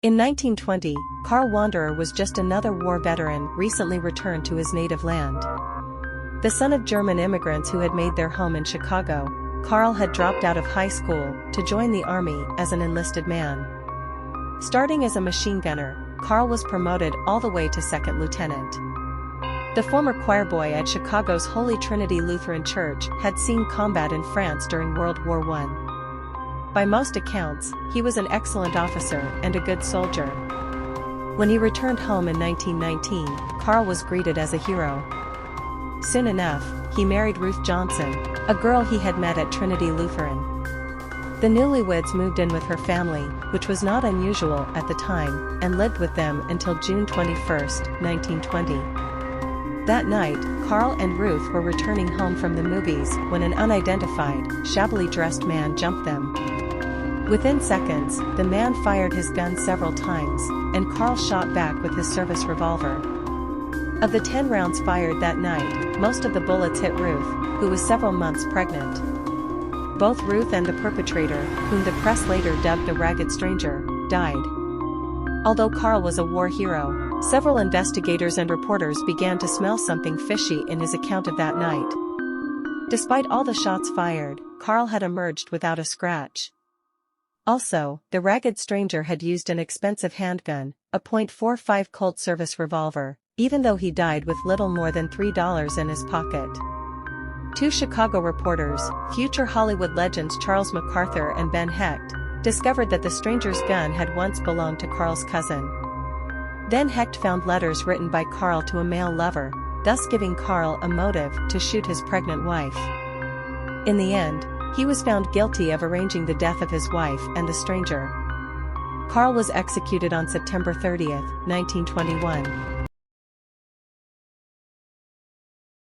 In 1920, Otto Wanderer was just another war veteran recently returned to his native land. The son of German immigrants who had made their home in Chicago, Karl had dropped out of high school to join the army as an enlisted man. Starting as a machine gunner, Karl was promoted all the way to second lieutenant. The former choirboy at Chicago's Holy Trinity Lutheran Church had seen combat in France during World War I. By most accounts, he was an excellent officer and a good soldier. When he returned home in 1919, Karl was greeted as a hero. Soon enough, he married Ruth Johnson, a girl he had met at Trinity Lutheran. The newlyweds moved in with her family, which was not unusual at the time, and lived with them until June 21, 1920. That night, Karl and Ruth were returning home from the movies when an unidentified, shabbily dressed man jumped them. Within seconds, the man fired his gun several times, and Karl shot back with his service revolver. Of the 10 rounds fired that night, most of the bullets hit Ruth, who was several months pregnant. Both Ruth and the perpetrator, whom the press later dubbed the Ragged Stranger, died. Although Karl was a war hero, several investigators and reporters began to smell something fishy in his account of that night. Despite all the shots fired, Karl had emerged without a scratch. Also, the Ragged Stranger had used an expensive handgun, a .45 Colt service revolver, even though he died with little more than $3 in his pocket. Two Chicago reporters, future Hollywood legends Charles MacArthur and Ben Hecht, discovered that the stranger's gun had once belonged to Karl's cousin. Then Hecht found letters written by Karl to a male lover, thus giving Karl a motive to shoot his pregnant wife. In the end, he was found guilty of arranging the death of his wife and the stranger. Karl was executed on September 30, 1921.